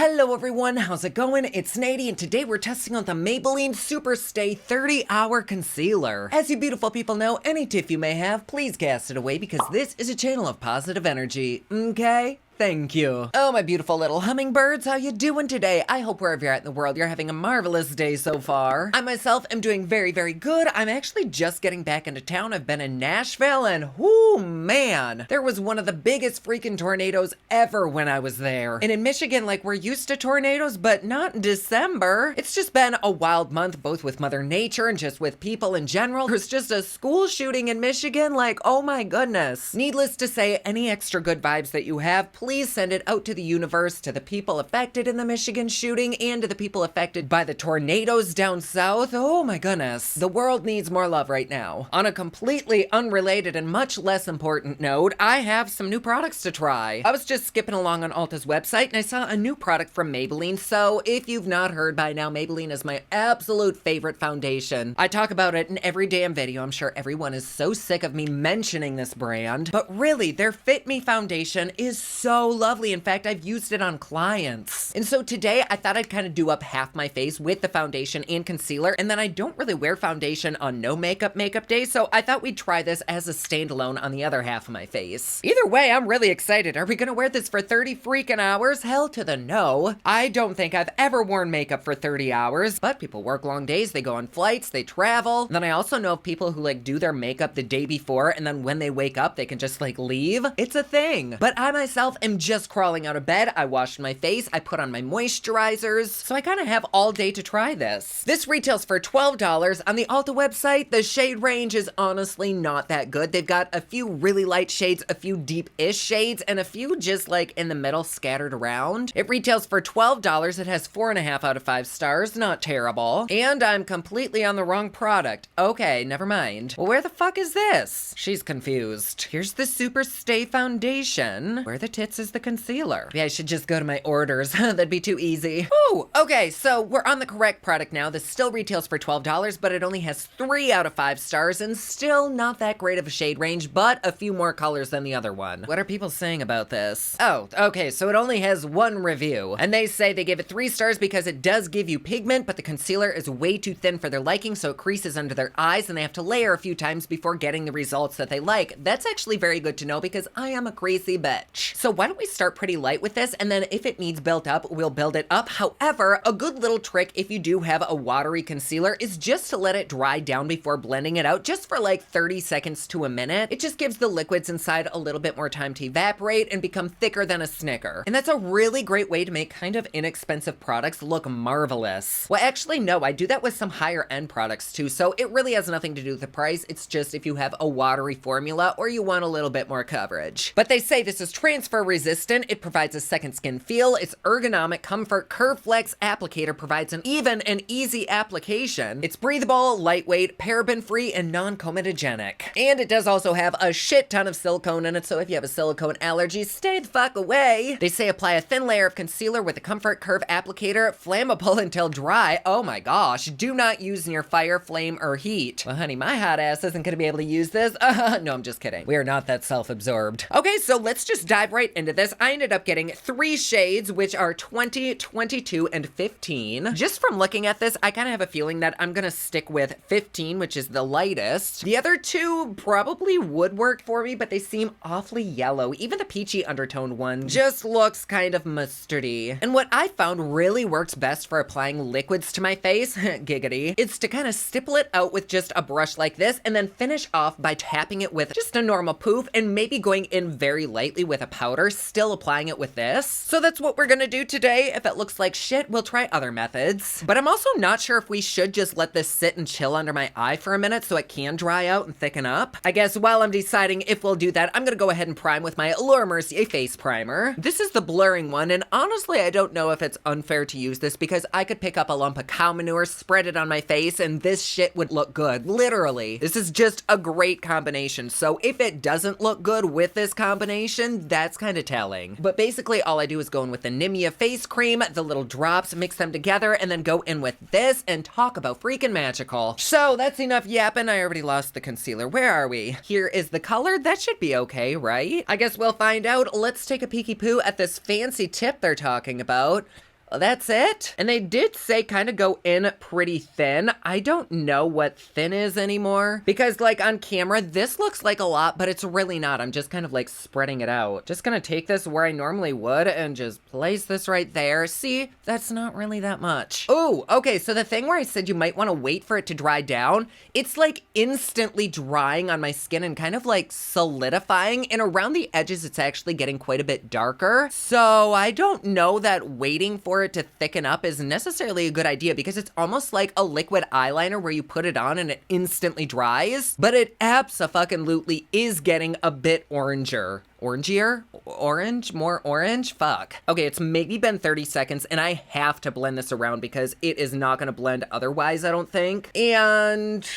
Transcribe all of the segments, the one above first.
Hello everyone, how's it going? It's Nady, and today we're testing out the Maybelline Super Stay 30-Hour Concealer. As you beautiful people know, any tiff you may have, please cast it away because this is a channel of positive energy, okay? Thank you. Oh, my beautiful little hummingbirds, how you doing today? I hope wherever you're at in the world, you're having a marvelous day so far. I myself am doing very, very good. I'm actually just getting back into town. I've been in Nashville, and whoo, man, there was one of the biggest freaking tornadoes ever when I was there. And in Michigan, like, we're used to tornadoes, but not in December. It's just been a wild month, both with Mother Nature and just with people in general. There's just a school shooting in Michigan, like, oh my goodness. Needless to say, any extra good vibes that you have, please send it out to the universe, to the people affected in the Michigan shooting, and to the people affected by the tornadoes down south. Oh my goodness. The world needs more love right now. On a completely unrelated and much less important note, I have some new products to try. I was just skipping along on Ulta's website and I saw a new product from Maybelline. So if you've not heard by now, Maybelline is my absolute favorite foundation. I talk about it in every damn video. I'm sure everyone is so sick of me mentioning this brand, but really their Fit Me foundation is so lovely. In fact, I've used it on clients. And so today I thought I'd kind of do up half my face with the foundation and concealer, and then I don't really wear foundation on no makeup day, so I thought we'd try this as a standalone on the other half of my face. Either way, I'm really excited. Are we gonna wear this for 30 freaking hours? Hell to the no. I don't think I've ever worn makeup for 30 hours, but people work long days, they go on flights, they travel. And then I also know of people who like do their makeup the day before, and then when they wake up, they can just like leave. It's a thing. But I myself am just crawling out of bed. I washed my face, I put on my moisturizers, so I kind of have all day to try this. This retails for $12 on the Ulta website. The shade range is honestly not that good. They've got a few really light shades, a few deep-ish shades, and a few just like in the middle scattered around. It retails for $12. It has 4.5 out of 5 stars, not terrible. And I'm completely on the wrong product. Okay, never mind. Well, where the fuck is this? She's confused. Here's the Super Stay Foundation. Where the tits is the concealer? Yeah, I should just go to my orders. That'd be too easy. Oh, okay, so we're on the correct product now. This still retails for $12, but it only has 3 out of 5 stars and still not that great of a shade range, but a few more colors than the other one. What are people saying about this? Oh, okay, so it only has 1 review, and they say they give it 3 stars because it does give you pigment, but the concealer is way too thin for their liking, so it creases under their eyes, and they have to layer a few times before getting the results that they like. That's actually very good to know because I am a crazy bitch. So why don't we start pretty light with this, and then if it needs built up, we'll build it up. However, a good little trick if you do have a watery concealer is just to let it dry down before blending it out, just for like 30 seconds to a minute. It just gives the liquids inside a little bit more time to evaporate and become thicker than a Snicker. And that's a really great way to make kind of inexpensive products look marvelous. Well, actually, no, I do that with some higher end products too, so it really has nothing to do with the price. It's just if you have a watery formula or you want a little bit more coverage. But they say this is transfer resistant. It provides a second skin feel. It's ergonomic comfort. Curve Flex applicator provides an even and easy application. It's breathable, lightweight, paraben free, and non-comedogenic. And it does also have a shit ton of silicone in it, so if you have a silicone allergy, stay the fuck away. They say apply a thin layer of concealer with a Comfort Curve applicator, flammable until dry. Oh my gosh, do not use near fire, flame, or heat. Well, honey, my hot ass isn't gonna be able to use this. No, I'm just kidding. We are not that self-absorbed. Okay, so let's just dive right into this. I ended up getting 3 shades, which are 20, 22, and 15. Just from looking at this, I kind of have a feeling that I'm gonna stick with 15, which is the lightest. The other 2 probably would work for me, but they seem awfully yellow. Even the peachy undertone one just looks kind of mustardy. And what I found really works best for applying liquids to my face, giggity, is to kind of stipple it out with just a brush like this, and then finish off by tapping it with just a normal poof, and maybe going in very lightly with a powder, still applying it with this. So that's what we're gonna do today. If it looks like shit, we'll try other methods. But I'm also not sure if we should just let this sit and chill under my eye for a minute so it can dry out and thicken up. I guess while I'm deciding if we'll do that, I'm gonna go ahead and prime with my Laura Mercier face primer. This is the blurring one, and honestly, I don't know if it's unfair to use this because I could pick up a lump of cow manure, spread it on my face, and this shit would look good. Literally. This is just a great combination. So if it doesn't look good with this combination, that's kind of telling. But basically, all I do is go in with the Nimia face cream, the little drops, mix them together, and then go in with this and talk about freaking magical. So that's enough yapping. I already lost the concealer. Where are we? Here is the color. That should be okay, right? I guess we'll find out. Let's take a peeky poo at this fancy tip they're talking about. That's it. And they did say kind of go in pretty thin. I don't know what thin is anymore because like on camera, this looks like a lot, but it's really not. I'm just kind of like spreading it out. Just gonna take this where I normally would and just place this right there. See, that's not really that much. Oh, okay. So the thing where I said you might want to wait for it to dry down, it's like instantly drying on my skin and kind of like solidifying, and around the edges, it's actually getting quite a bit darker. So I don't know that waiting for it to thicken up is necessarily a good idea because it's almost like a liquid eyeliner where you put it on and it instantly dries, but it abso-fucking-lutely is getting a bit oranger. Orangier? Orange? More orange? Fuck. Okay, it's maybe been 30 seconds and I have to blend this around because it is not gonna blend otherwise, I don't think. And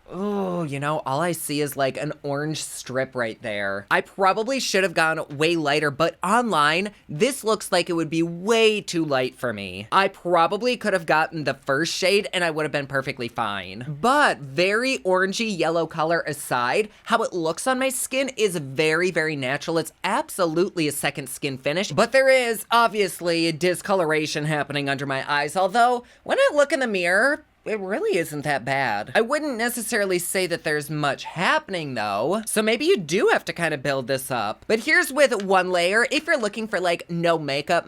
oh, you know, all I see is like an orange strip right there. I probably should have gone way lighter, but online, this looks like it would be way too light for me. I probably could have gotten the first shade and I would have been perfectly fine. But very orangey yellow color aside, how it looks on my skin is very, very natural. It's absolutely a second skin finish, but there is obviously discoloration happening under my eyes. Although when I look in the mirror, it really isn't that bad. I wouldn't necessarily say that there's much happening though, so maybe you do have to kind of build this up. But here's with one layer. If you're looking for like no makeup,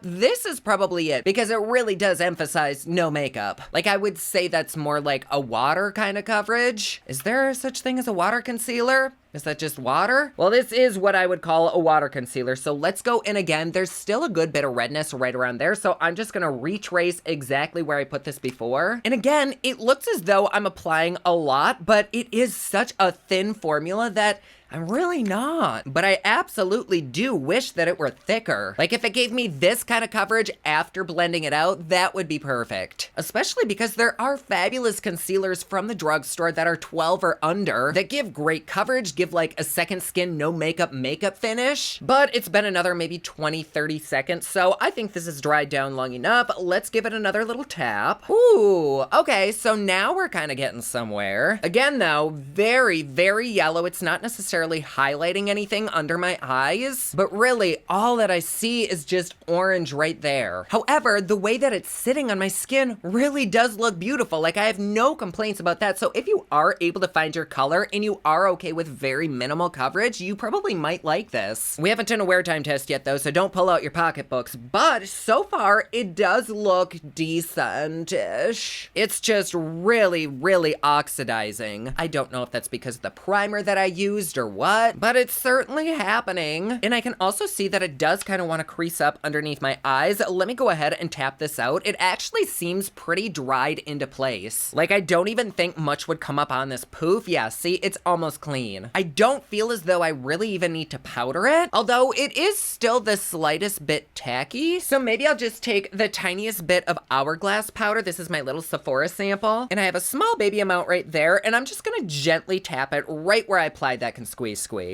this is probably it because it really does emphasize no makeup. Like I would say that's more like a water kind of coverage. Is there such thing as a water concealer? Is that just water? Well, this is what I would call a water concealer. So let's go in again. There's still a good bit of redness right around there. So I'm just gonna retrace exactly where I put this before. And again, it looks as though I'm applying a lot, but it is such a thin formula that I'm really not, but I absolutely do wish that it were thicker. Like if it gave me this kind of coverage after blending it out, that would be perfect. Especially because there are fabulous concealers from the drugstore that are 12 or under that give great coverage, give like a second skin, no makeup finish. But it's been another maybe 20, 30 seconds, so I think this is dried down long enough. Let's give it another little tap. Ooh, okay, so now we're kind of getting somewhere. Again though, very, very yellow. It's not necessarily highlighting anything under my eyes, but really all that I see is just orange right there. However, the way that it's sitting on my skin really does look beautiful. Like I have no complaints about that. So if you are able to find your color and you are okay with very minimal coverage, you probably might like this. We haven't done a wear time test yet though, so don't pull out your pocketbooks, but so far it does look decent-ish. It's just really, really oxidizing. I don't know if that's because of the primer that I used or what, but it's certainly happening. And I can also see that it does kind of want to crease up underneath my eyes. Let me go ahead and tap this out. It actually seems pretty dried into place. Like I don't even think much would come up on this poof. Yeah, see, it's almost clean. I don't feel as though I really even need to powder it, although it is still the slightest bit tacky. So maybe I'll just take the tiniest bit of Hourglass powder. This is my little Sephora sample, and I have a small baby amount right there, and I'm just gonna gently tap it right where I applied that squeeze.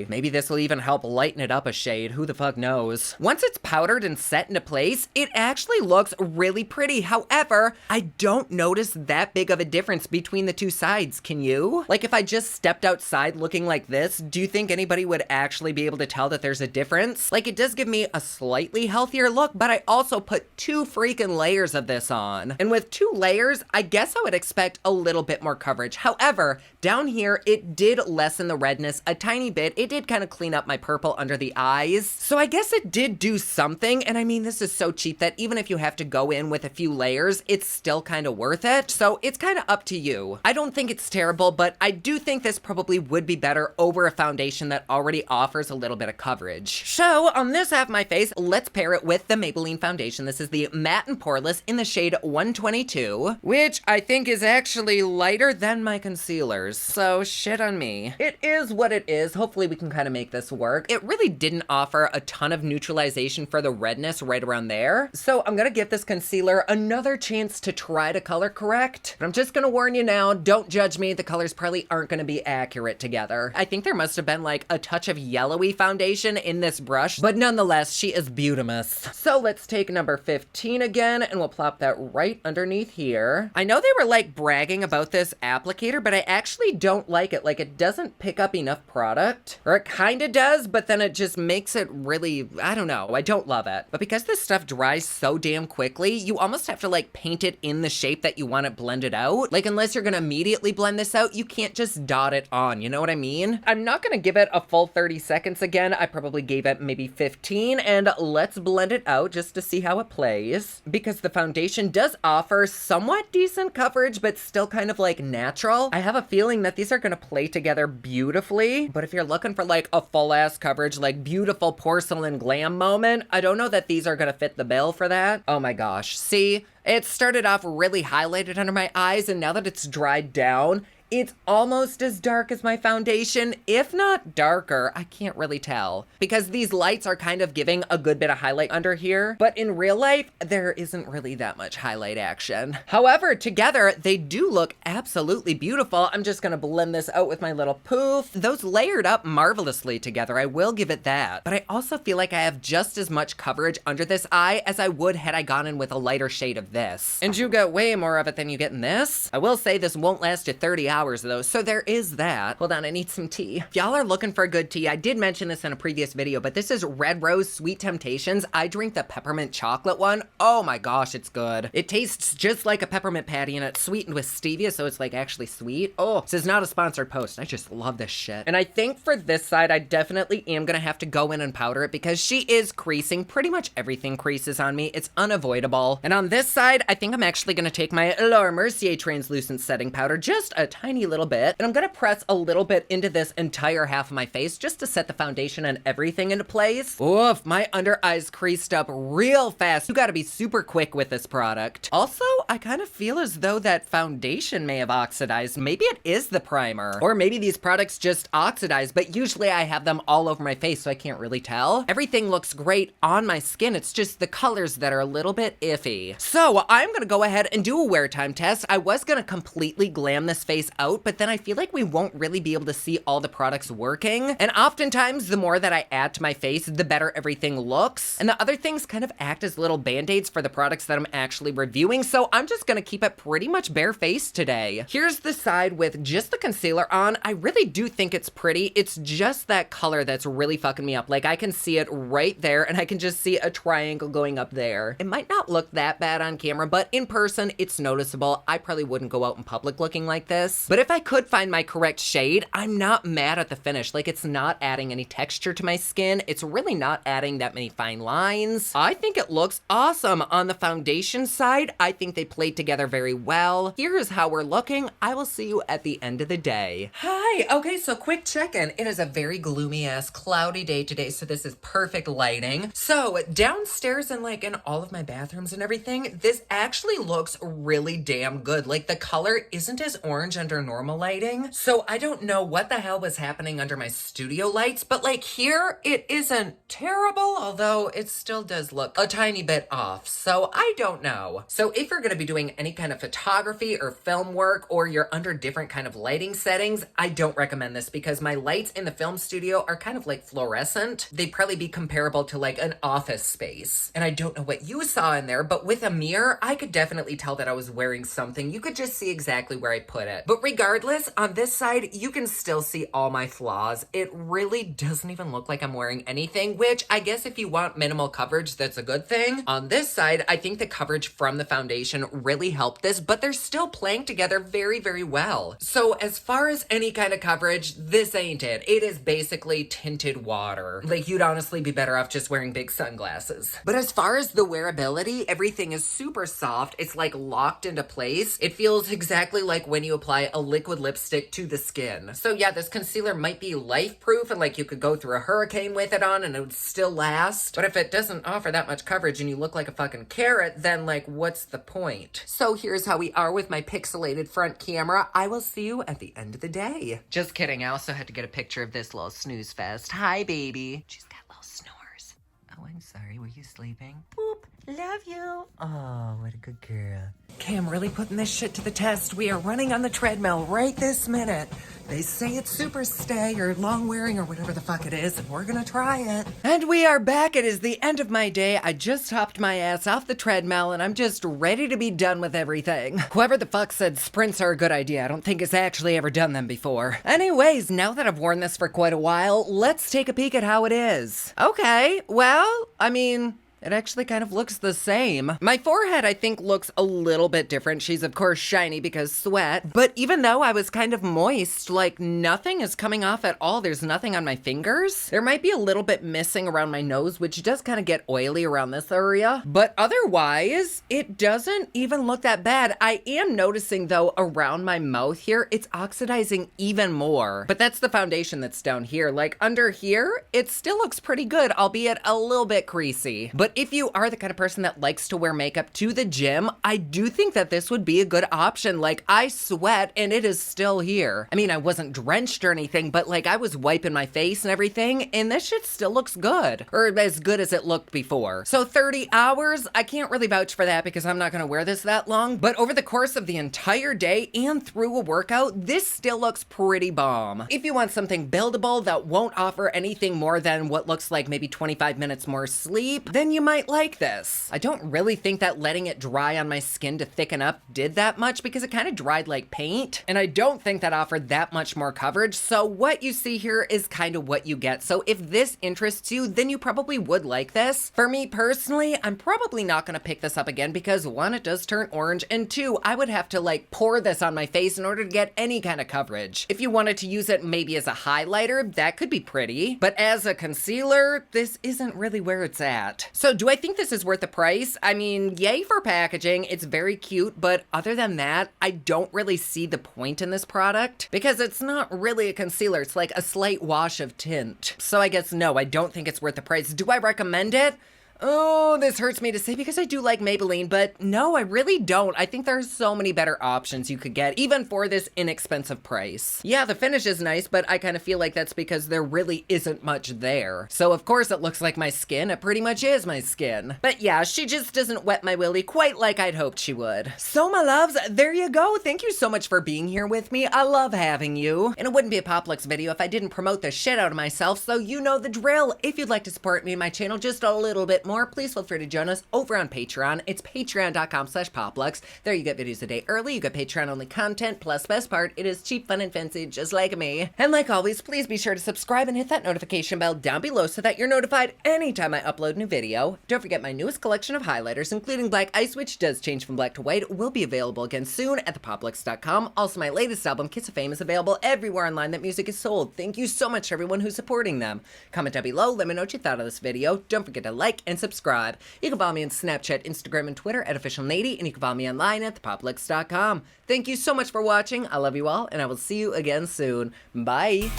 Maybe this will even help lighten it up a shade, who the fuck knows. Once it's powdered and set into place, it actually looks really pretty. However, I don't notice that big of a difference between the two sides, can you? Like if I just stepped outside looking like this, do you think anybody would actually be able to tell that there's a difference? Like it does give me a slightly healthier look, but I also put 2 freaking layers of this on. And with 2 layers, I guess I would expect a little bit more coverage. However, down here, it did lessen the redness a tiny bit. It did kind of clean up my purple under the eyes. So I guess it did do something. And I mean, this is so cheap that even if you have to go in with a few layers, it's still kind of worth it. So it's kind of up to you. I don't think it's terrible, but I do think this probably would be better over a foundation that already offers a little bit of coverage. So on this half of my face, let's pair it with the Maybelline foundation. This is the Matte and Poreless in the shade 122, which I think is actually lighter than my concealers. So shit on me. It is what it is. Hopefully we can kind of make this work. It really didn't offer a ton of neutralization for the redness right around there. So I'm gonna give this concealer another chance to try to color correct. But I'm just gonna warn you now, don't judge me. The colors probably aren't gonna be accurate together. I think there must have been like a touch of yellowy foundation in this brush, but nonetheless, she is beautimous. So let's take number 15 again, and we'll plop that right underneath here. I know they were like bragging about this applicator, but I actually don't like it. Like it doesn't pick up enough product. product. Or it kind of does, but then it just makes it really, I don't know, I don't love it. But because this stuff dries so damn quickly, you almost have to like paint it in the shape that you want it blended out. Like unless you're gonna immediately blend this out, you can't just dot it on, you know what I mean? I'm not gonna give it a full 30 seconds again. I probably gave it maybe 15, and let's blend it out just to see how it plays. Because the foundation does offer somewhat decent coverage, but still kind of like natural. I have a feeling that these are gonna play together beautifully, but if you're looking for like a full ass coverage, like beautiful porcelain glam moment, I don't know that these are gonna fit the bill for that. Oh my gosh, see? It started off really highlighted under my eyes, and now that it's dried down, it's almost as dark as my foundation, if not darker. I can't really tell because these lights are kind of giving a good bit of highlight under here, but in real life, there isn't really that much highlight action. However, together, they do look absolutely beautiful. I'm just gonna blend this out with my little poof. Those layered up marvelously together, I will give it that, but I also feel like I have just as much coverage under this eye as I would had I gone in with a lighter shade of this. And you get way more of it than you get in this. I will say this won't last you 30 hours though, so there is that. Hold on, I need some tea. If y'all are looking for a good tea, I did mention this in a previous video, but this is Red Rose Sweet Temptations. I drink the peppermint chocolate one. Oh my gosh, it's good. It tastes just like a peppermint patty, and it's sweetened with stevia, so it's like actually sweet. Oh, this is not a sponsored post. I just love this shit. And I think for this side, I definitely am gonna have to go in and powder it because she is creasing. Pretty much everything creases on me. It's unavoidable. And on this side, I think I'm actually gonna take my Laura Mercier translucent setting powder, just a tiny little bit, and I'm gonna press a little bit into this entire half of my face just to set the foundation and everything into place. Oof, my under eyes creased up real fast. You gotta be super quick with this product. Also, I kind of feel as though that foundation may have oxidized. Maybe it is the primer, or maybe these products just oxidize, but usually I have them all over my face, so I can't really tell. Everything looks great on my skin. It's just the colors that are a little bit iffy. So I'm gonna go ahead and do a wear time test. I was gonna completely glam this face out, but then I feel like we won't really be able to see all the products working. And oftentimes, the more that I add to my face, the better everything looks. And the other things kind of act as little band-aids for the products that I'm actually reviewing, so I'm just gonna keep it pretty much bare-faced today. Here's the side with just the concealer on. I really do think it's pretty. It's just that color that's really fucking me up. Like, I can see it right there, and I can just see a triangle going up there. It might not look that bad on camera, but in person, it's noticeable. I probably wouldn't go out in public looking like this. But if I could find my correct shade, I'm not mad at the finish. Like, it's not adding any texture to my skin. It's really not adding that many fine lines. I think it looks awesome. On the foundation side, I think they played together very well. Here's how we're looking. I will see you at the end of the day. Hi, okay, so quick check-in. It is a very gloomy ass cloudy day today, so this is perfect lighting. So downstairs and like in all of my bathrooms and everything, this actually looks really damn good. Like the color isn't as orange under normal lighting. So I don't know what the hell was happening under my studio lights, but like here, it isn't terrible, although it still does look a tiny bit off. So I don't know. So if you're gonna be doing any kind of photography or film work, or you're under different kind of lighting settings, I don't recommend this because my lights in the film studio are kind of like fluorescent. They'd probably be comparable to like an office space. And I don't know what you saw in there, but with a mirror, I could definitely tell that I was wearing something. You could just see exactly where I put it. But regardless, on this side, you can still see all my flaws. It really doesn't even look like I'm wearing anything, which I guess if you want minimal coverage, that's a good thing. On this side, I think the coverage from the foundation really helped this, but they're still playing together very, very well. So as far as any kind of coverage, this ain't it. It is basically tinted water. Like, you'd honestly be better off just wearing big sunglasses. But as far as the wearability, everything is super soft. It's like locked into place. It feels exactly like when you apply a liquid lipstick to the skin. So yeah, this concealer might be life-proof and like you could go through a hurricane with it on and it would still last. But if it doesn't offer that much coverage and you look like a fucking carrot, then like, what's the point? So here's how we are with my pixelated front camera. I will see you at the end of the day. Just kidding. I also had to get a picture of this little snooze fest. Hi, baby. She's got little snores. Oh, I'm sorry. Were you sleeping? Boop. Love you. Oh, what a good girl. Okay, I'm really putting this shit to the test. We are running on the treadmill right this minute. They say it's super stay or long wearing or whatever the fuck it is, and we're gonna try it. And we are back. It is the end of my day. I just hopped my ass off the treadmill and I'm just ready to be done with everything. Whoever the fuck said sprints are a good idea, I don't think has actually ever done them before. Anyways, now that I've worn this for quite a while, let's take a peek at how it is. Okay, well, I mean, it actually kind of looks the same. My forehead, I think, looks a little bit different. She's, of course, shiny because sweat. But even though I was kind of moist, like, nothing is coming off at all. There's nothing on my fingers. There might be a little bit missing around my nose, which does kind of get oily around this area. But otherwise, it doesn't even look that bad. I am noticing, though, around my mouth here, it's oxidizing even more. But that's the foundation that's down here. Like, under here, it still looks pretty good, albeit a little bit creasy. But if you are the kind of person that likes to wear makeup to the gym, I do think that this would be a good option. Like, I sweat and it is still here. I mean, I wasn't drenched or anything, but like I was wiping my face and everything, and this shit still looks good. Or as good as it looked before. So 30 hours, I can't really vouch for that because I'm not gonna wear this that long, but over the course of the entire day and through a workout, this still looks pretty bomb. If you want something buildable that won't offer anything more than what looks like maybe 25 minutes more sleep, then you might like this. I don't really think that letting it dry on my skin to thicken up did that much because it kind of dried like paint, and I don't think that offered that much more coverage, so what you see here is kind of what you get. So if this interests you, then you probably would like this. For me personally, I'm probably not gonna pick this up again because one, it does turn orange, and two, I would have to like pour this on my face in order to get any kind of coverage. If you wanted to use it maybe as a highlighter, that could be pretty, but as a concealer, this isn't really where it's at. So do I think this is worth the price? I mean, yay for packaging. It's very cute, but other than that, I don't really see the point in this product because it's not really a concealer. It's like a slight wash of tint. So I guess no, I don't think it's worth the price. Do I recommend it? Oh, this hurts me to say because I do like Maybelline, but no, I really don't. I think there's so many better options you could get, even for this inexpensive price. Yeah, the finish is nice, but I kind of feel like that's because there really isn't much there. So of course it looks like my skin. It pretty much is my skin. But yeah, she just doesn't wet my willy quite like I'd hoped she would. So my loves, there you go. Thank you so much for being here with me. I love having you. And it wouldn't be a Poplux video if I didn't promote the shit out of myself, so you know the drill. If you'd like to support me and my channel just a little bit more, please feel free to join us over on Patreon. It's patreon.com/Poplux. There you get videos a day early, you get Patreon only content, plus best part, it is cheap, fun, and fancy, just like me. And like always, please be sure to subscribe and hit that notification bell down below so that you're notified anytime I upload a new video. Don't forget my newest collection of highlighters, including Black Ice, which does change from black to white, will be available again soon at thepoplux.com. Also, my latest album, Kiss of Fame, is available everywhere online that music is sold. Thank you so much to everyone who's supporting them. Comment down below, let me know what you thought of this video. Don't forget to like and subscribe. You can follow me on Snapchat, Instagram, and Twitter at officialnady, and you can follow me online at thepoplux.com. Thank you so much for watching. I love you all, and I will see you again soon. Bye.